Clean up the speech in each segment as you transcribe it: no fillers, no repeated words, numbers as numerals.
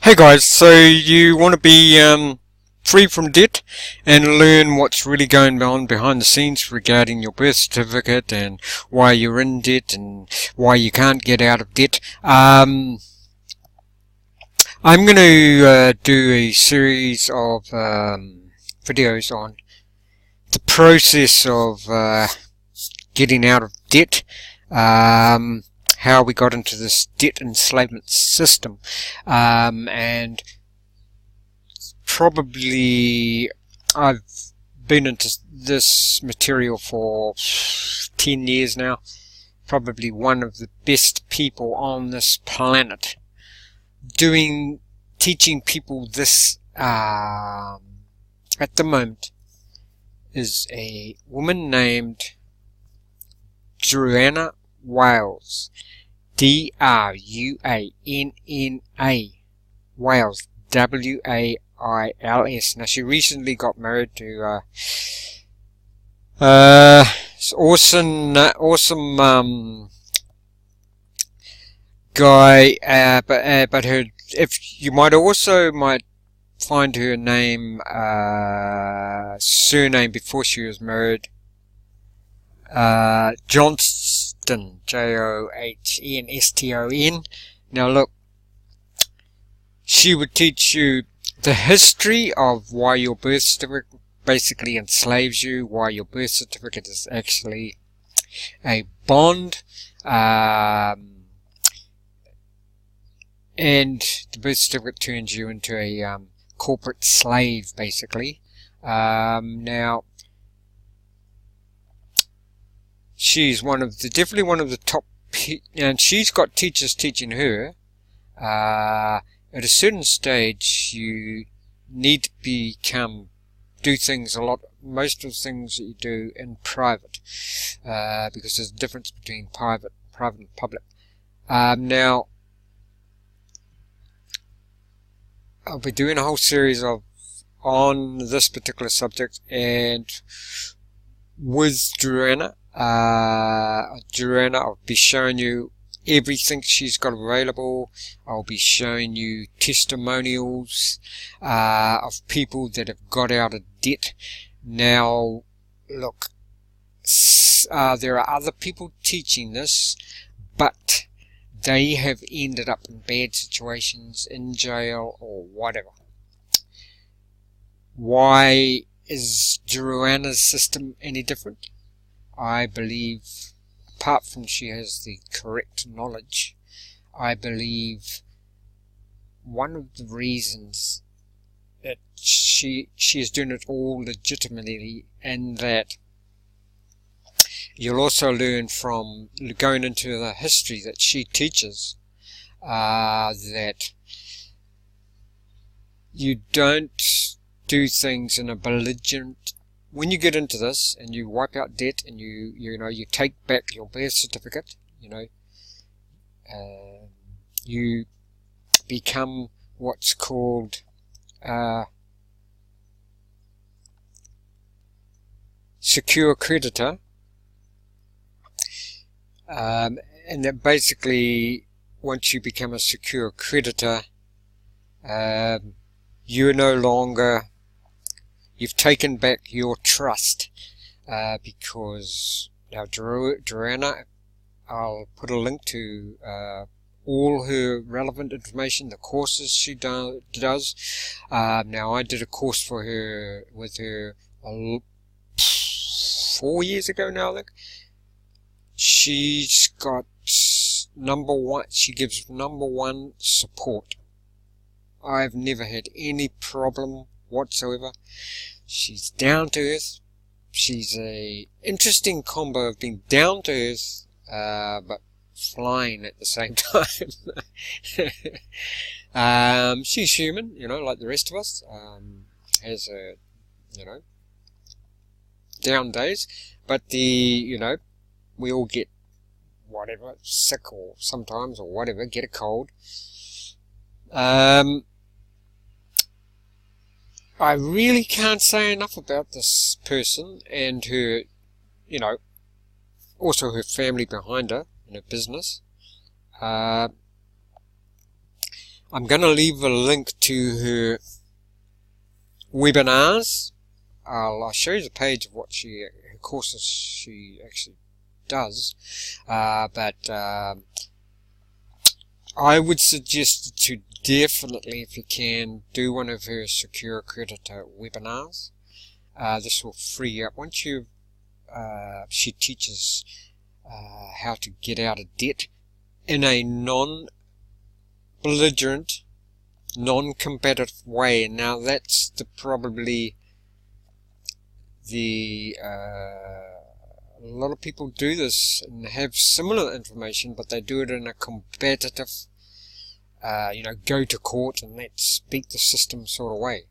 Hey guys, so you want to be free from debt and learn what's really going on behind the scenes regarding your birth certificate and why you're in debt and why you can't get out of debt. I'm going to do a series of videos on the process of getting out of debt, how we got into this debt enslavement system, and probably I've been into this material for 10 years now. Probably one of the best people on this planet teaching people this at the moment is a woman named Druanna Wails. D-R-U-A-N-N-A Wails, W-A-I-L-S. Now she recently got married to this awesome guy, but her, if you might find her name surname before she was married, Johnston, Johnston. Now look, she would teach you the history of why your birth certificate basically enslaves you, why your birth certificate is actually a bond, and the birth certificate turns you into a corporate slave, basically. Now, she's definitely one of the top, and she's got teachers teaching her. At a certain stage, you need to do things most of the things that you do in private, because there's a difference between private and public. Now, I'll be doing a whole series on this particular subject, and with Druanna, I'll be showing you everything she's got available. I'll be showing you testimonials of people that have got out of debt. Now, look, there are other people teaching this, but they have ended up in bad situations, in jail or whatever. Why is Druanna's system any different? I believe, apart from she has the correct knowledge, I believe one of the reasons that she is doing it all legitimately, and that you'll also learn from going into the history that she teaches, that you don't do things in a belligerent. When you get into this and you wipe out debt and you take back your birth certificate, you become what's called Secure Creditor, and that basically, once you become a secure creditor, you're no longer, you've taken back your trust, because now Druanna, I'll put a link to all her relevant information, the courses she does. Now, I did a course with her 4 years ago now, I think. She's got she gives #1 support. I've never had any problem whatsoever. She's down to earth. She's a interesting combo of being down to earth, but flying at the same time. She's human, like the rest of us. Has a, down days, but we all get whatever, sick or sometimes or whatever, get a cold. I really can't say enough about this person and her, also her family behind her and her business. I'm going to leave a link to her webinars. I'll show you the page of what her courses she actually does, but I would suggest to definitely, if you can, do one of her Secure Creditor webinars. This will free you up. Once you, she teaches how to get out of debt in a non-belligerent, non-combative way. Now that's probably a lot of people do this and have similar information, but they do it in a combative, go to court and let's beat the system sort of way.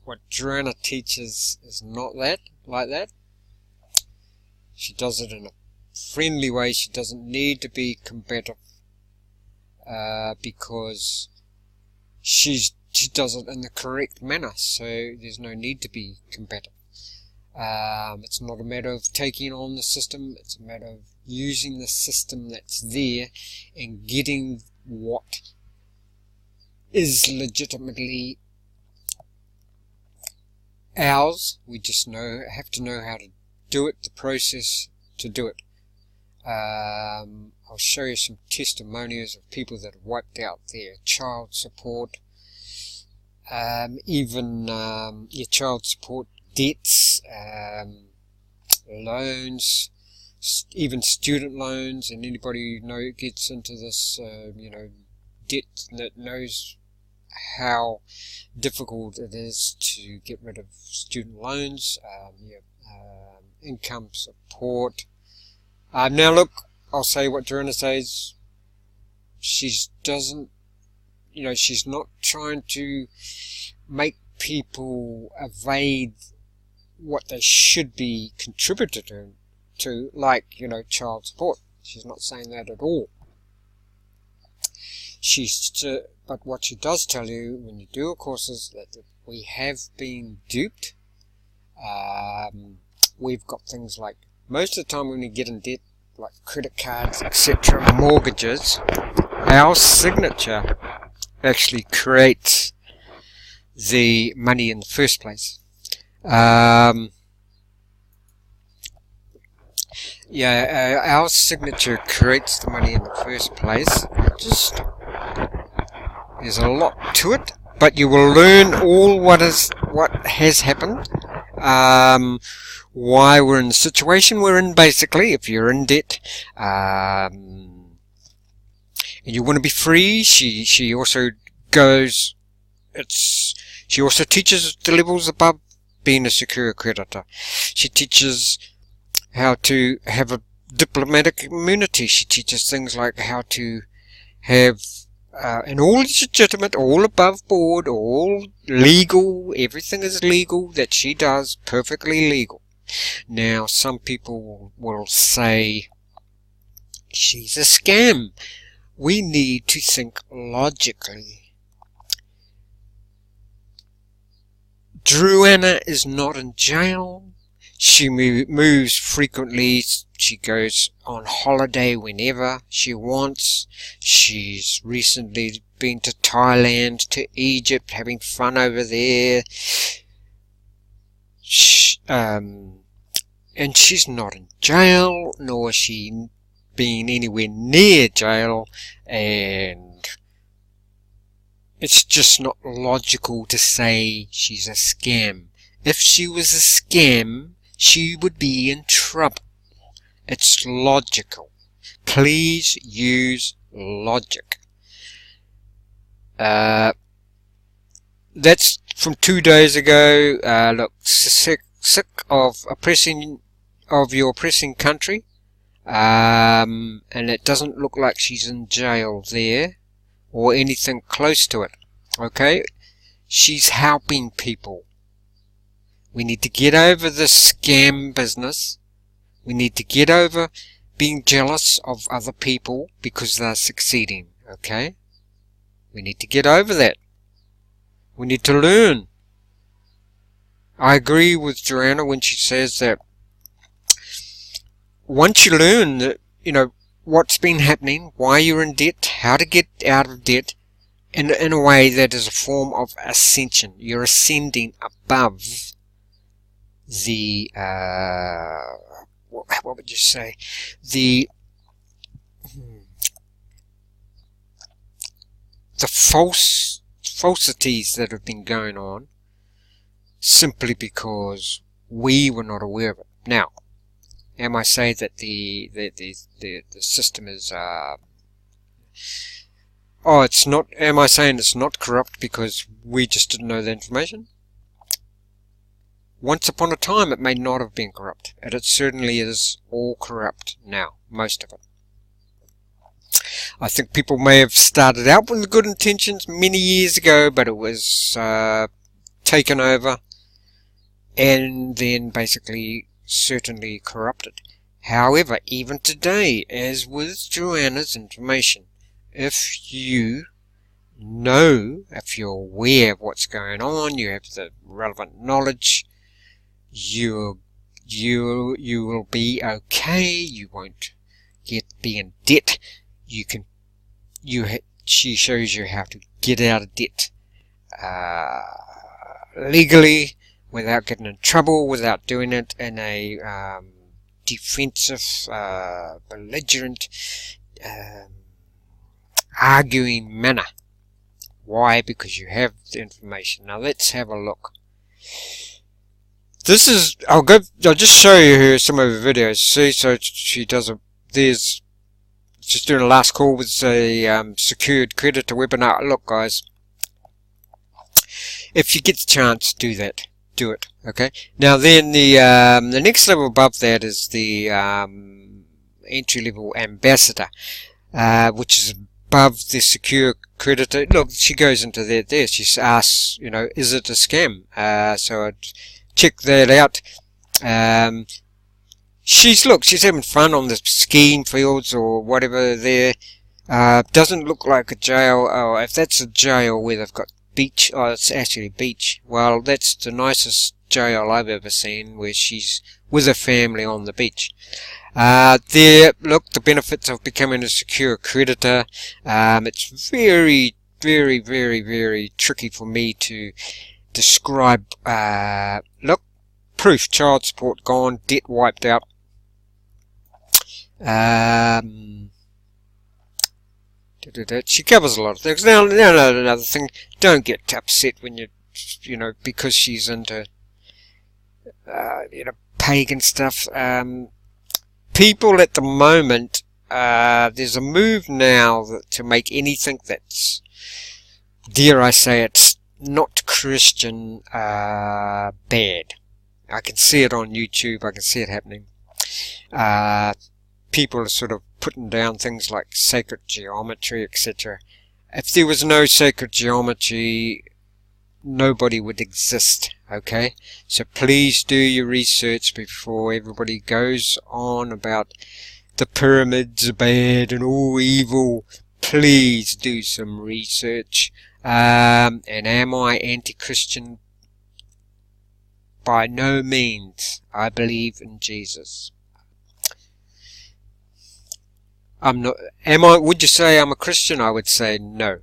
What Druanna teaches is not like that. She does it in a friendly way. She doesn't need to be combative, because she does it in the correct manner, so there's no need to be combative. It's not a matter of taking on the system, it's a matter of using the system that's there and getting what is legitimately ours. We just have to know how to do it, the process to do it. I'll show you some testimonials of people that have wiped out their child support, even your child support debts, loans, even student loans, and anybody who gets into this debt that knows how difficult it is to get rid of student loans, income support. Now look, I'll say what Druanna says. She's not trying to make people evade what they should be contributed to, like, child support. She's not saying that at all. But what she does tell you when you do a course is that we have been duped. We've got things like, most of the time when we get in debt, like credit cards, etc., mortgages, our signature actually creates the money in the first place. Our signature creates the money in the first place. There's a lot to it, but you will learn all what has happened, why we're in the situation we're in, basically, if you're in debt, and you want to be free. She also teaches the levels above being a secure creditor. She teaches how to have a diplomatic immunity. She teaches things like how to have and all legitimate, all above board, all legal, everything is legal that she does, perfectly legal. Now, some people will say she's a scam. We need to think logically. Druanna is not in jail. She moves frequently. She goes on holiday whenever she wants. She's recently been to Thailand, to Egypt, having fun over there. And she's not in jail, nor has she been anywhere near jail, and it's just not logical to say she's a scam. If she was a scam, she would be in trouble. It's logical. Please use logic. That's from 2 days ago. Look, sick of your oppressing country, and it doesn't look like she's in jail there or anything close to it. Okay, she's helping people. We need to get over this scam business. We need to get over being jealous of other people because they're succeeding. Okay, we need to get over that. We need to learn. I agree with Druanna when she says that once you learn that, what's been happening, why you're in debt, how to get out of debt, in a way that is a form of ascension. You're ascending above the, what would you say, the falsities that have been going on, simply because we were not aware of it. Now, am I saying that the system is it's not, am I saying it's not corrupt because we just didn't know the information? Once upon a time it may not have been corrupt, and it certainly is all corrupt now, most of it. I think people may have started out with good intentions many years ago, but it was taken over and then basically certainly corrupted. However, even today, as with Druanna's information, if you know, if you're aware of what's going on, you have the relevant knowledge, you will be okay. You won't be in debt. She shows you how to get out of debt legally, without getting in trouble, without doing it in a defensive, belligerent, arguing manner. Why? Because you have the information. Now let's have a look. This is, I'll just show you here some of her videos. See, so she does there's, just doing a last call with a Secure Creditor webinar. Look guys, if you get the chance, do that. Do it, okay? Now then, the next level above that is the entry-level ambassador, which is above the Secure Creditor. Look, she goes into that there. She asks, you know, is it a scam? So I'd check that out. She's having fun on the skiing fields or whatever there. Doesn't look like a jail. Oh, if that's a jail where they've got beach, oh, it's actually beach. Well, that's the nicest jail I've ever seen, where she's with her family on the beach. There, look, the benefits of becoming a Secure Creditor. It's very, very, very, very tricky for me to describe. Look, proof, child support gone, debt wiped out. She covers a lot of things. Now another thing, don't get upset when you know, because she's into you know, pagan stuff. People at the moment, there's a move now to make anything that's, dare I say, it's not Christian, bad. I can see it on YouTube. I can see it happening. People are sort of putting down things like sacred geometry, etc. If there was no sacred geometry, nobody would exist, okay? So please do your research before everybody goes on about the pyramids are bad and all evil. Please do some research. And am I anti-Christian? By no means. I believe in Jesus. I'm not. Would you say I'm a Christian? I would say no.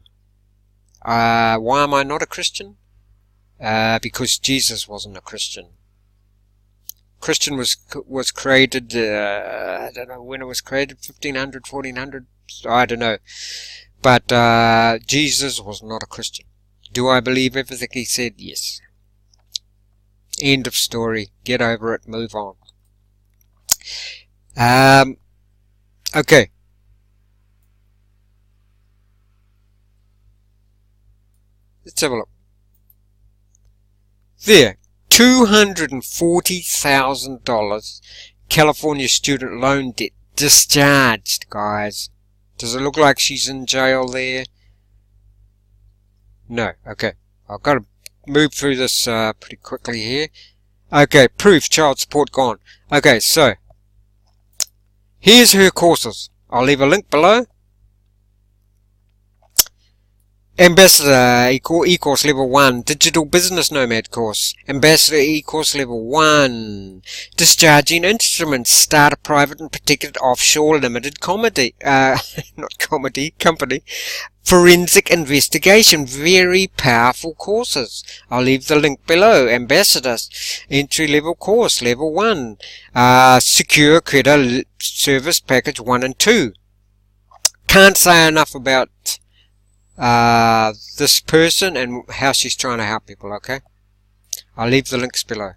Why am I not a Christian? Because Jesus wasn't a Christian. Christian was created, I don't know when it was created, 1500, 1400, I don't know. But Jesus was not a Christian. Do I believe everything he said? Yes. End of story. Get over it. Move on. Okay. Let's have a look. There. $240,000 California student loan debt discharged, guys. Does it look like she's in jail there? No. Okay. I've got to move through this pretty quickly here. Okay. Proof. Child support gone. Okay. So, here's her courses. I'll leave a link below. Ambassador e-course level 1, Digital Business Nomad course. Ambassador e-course level 1, Discharging Instruments, start a private and protected offshore limited company. Forensic Investigation, very powerful courses. I'll leave the link below. Ambassadors, entry level course, level 1, Secure Creditor Service Package 1 and 2. Can't say enough about this person and how she's trying to help people, okay? I'll leave the links below.